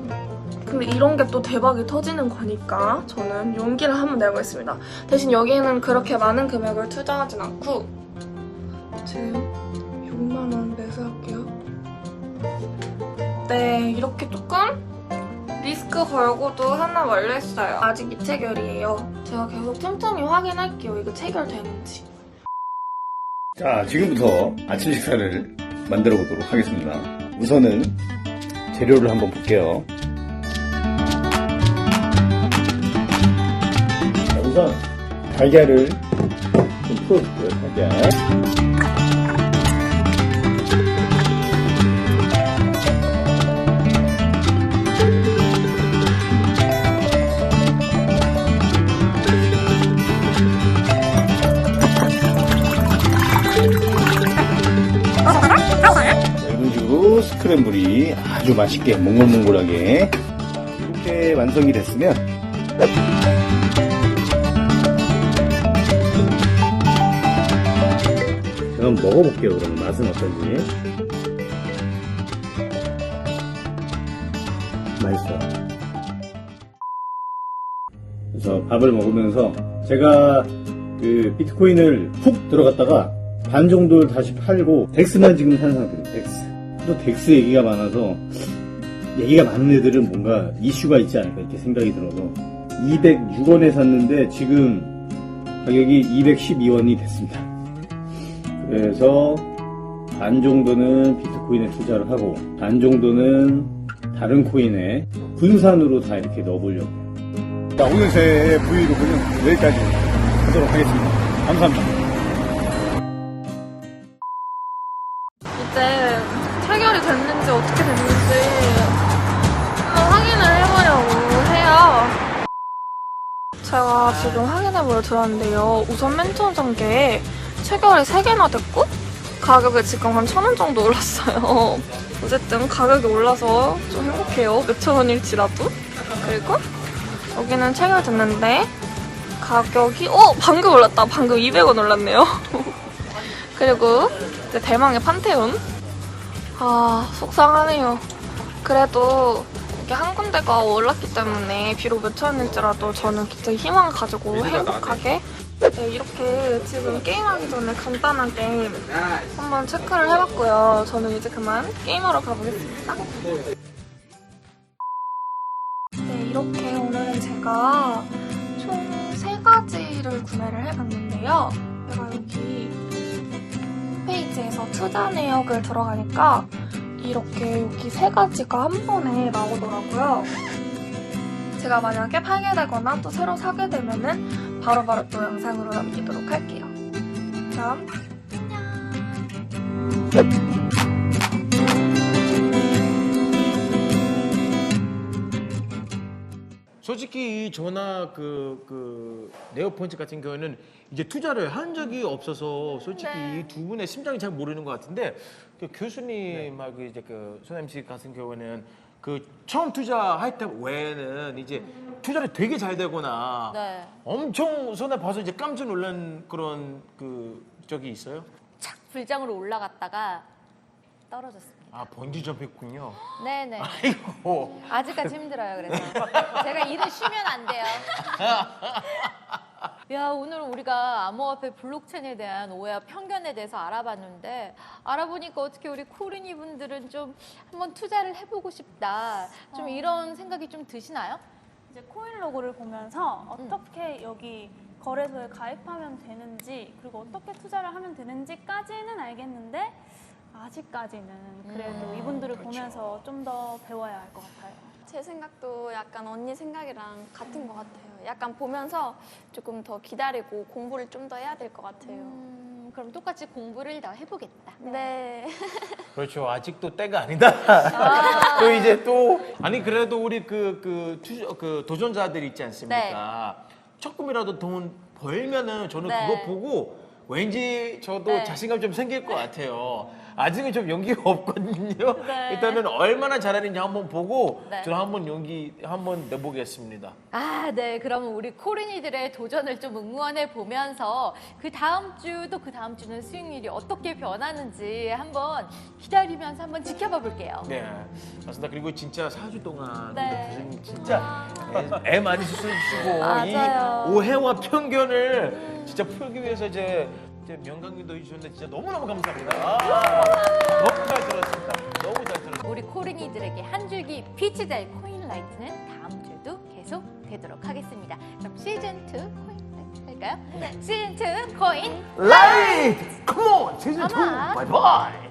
근데 이런 게 또 대박이 터지는 거니까 저는 용기를 한번 내보겠습니다. 대신 여기에는 그렇게 많은 금액을 투자하진 않고 지금 6만 원 매수할게요. 네, 이렇게 조금 리스크 걸고도 하나 완료했어요. 아직 미체결이에요. 제가 계속 틈틈이 확인할게요. 이거 체결되는지. 자, 지금부터 아침 식사를 만들어 보도록 하겠습니다. 우선은 재료를 한번 볼게요. 자, 우선 달걀을 좀 풀어줄게요. 달걀. 이런 식으로 스크램블이 아주 맛있게 몽글몽글하게 이렇게 완성이 됐으면 제가 한번 먹어볼게요. 그럼 맛은 어떤지. 맛있어요. 그래서 밥을 먹으면서 제가 그 비트코인을 훅 들어갔다가 반 정도를 다시 팔고 덱스만 지금 산 상태입니다. 덱스. 또 덱스 얘기가 많아서 얘기가 많은 애들은 뭔가 이슈가 있지 않을까 이렇게 생각이 들어서 206원에 샀는데 지금 가격이 212원이 됐습니다. 그래서 반 정도는 비트코인에 투자를 하고 반 정도는 다른 코인에 분산으로 다 이렇게 넣어보려고 해요. 자, 오늘 제 브이로그는 여기까지 하도록 하겠습니다. 감사합니다. 이제 체결이 됐는지 어떻게 됐는지 한번 확인을 해보려고 해요. 제가 지금 확인해보려 들었는데요. 우선 맨 처음 단계에 체결이 3개나 됐고 가격이 지금 한 1,000원 정도 올랐어요. 어쨌든 가격이 올라서 좀 행복해요. 몇천 원일지라도. 그리고 여기는 체결됐는데 가격이 방금 올랐다. 방금 200원 올랐네요. 그리고 이제 대망의 판테온. 속상하네요. 그래도 이게 한 군데가 올랐기 때문에 비록 몇천 원일지라도 저는 굉장히 희망을 가지고 행복하게 이렇게 지금 게임하기 전에 간단하게 한번 체크를 해봤고요. 저는 이제 그만 게임하러 가보겠습니다. 네, 이렇게 오늘은 제가 총 3가지를 구매를 해봤는데요. 제가 여기 홈페이지에서 투자 내역을 들어가니까 이렇게 여기 3가지가 한 번에 나오더라고요. 제가 만약에 팔게 되거나 또 새로 사게 되면은 바로바로 또 영상으로 남기도록 할게요. 그럼 안녕. 솔직히 저나 네오펀치 같은 경우에는 이제 투자를 한 적이 없어서 솔직히 이 두 분의 심장이 잘 모르는 것 같은데 그 교수님하고 이제 그 손 MC 같은 경우에는 그 처음 투자할 때 외에는 이제 투자를 되게 잘 되거나 네. 엄청 손에 봐서 이제 깜짝 놀란 그런 그 적이 있어요? 착 불장으로 올라갔다가 떨어졌습니다. 아 번지 점프했군요. 네네. 아이고. 아직까지 힘들어요. 그래서 제가 일을 쉬면 안 돼요. 야, 오늘 우리가 암호화폐 블록체인에 대한 오해와 편견에 대해서 알아봤는데 알아보니까 어떻게 우리 코린이 분들은 좀 한번 투자를 해보고 싶다. 좀 이런 생각이 좀 드시나요? 이제 코인 로고를 보면서 어떻게 여기 거래소에 가입하면 되는지 그리고 어떻게 투자를 하면 되는지까지는 알겠는데 아직까지는 그래도 이분들을 보면서 좀 더 배워야 할 것 같아요. 제 생각도 약간 언니 생각이랑 같은 것 같아요. 약간 보면서 조금 더 기다리고 공부를 좀 더 해야 될 것 같아요. 그럼 똑같이 공부를 더 해보겠다. 네. 그렇죠. 아직도 때가 아니다. 또 이제 또 아니 그래도 우리 그 도전자들 있지 않습니까? 조금이라도 돈 벌면은 저는 네. 그거 보고 왠지 저도 네. 자신감 좀 생길 것 같아요. 아직은 좀 용기가 없거든요. 네. 일단은 얼마나 잘하는지 한번 보고 네. 저는 한번 용기 한번 내보겠습니다. 아, 네. 그러면 우리 코린이들의 도전을 좀 응원해 보면서 그 다음 주도 그 다음 주는 수익률이 어떻게 변하는지 한번 기다리면서 한번 지켜봐 볼게요. 네, 맞습니다. 그리고 진짜 4주 동안 네. 교수님 진짜 애 많이 수술주시고 맞아요. 이 오해와 편견을 진짜 풀기 위해서 이제 명강의도 해주셨는데 진짜 너무너무 감사합니다. 너무 잘 들었습니다. 너무 잘 들었습니다. 우리 코린이들에게 한 줄기 빛이 될 코인라이트는 다음 주도 계속 되도록 하겠습니다. 그럼 시즌2 코인라이트 할까요? 네. 시즌2 코인 라이트! 컴온! 시즌2 아마. 바이바이!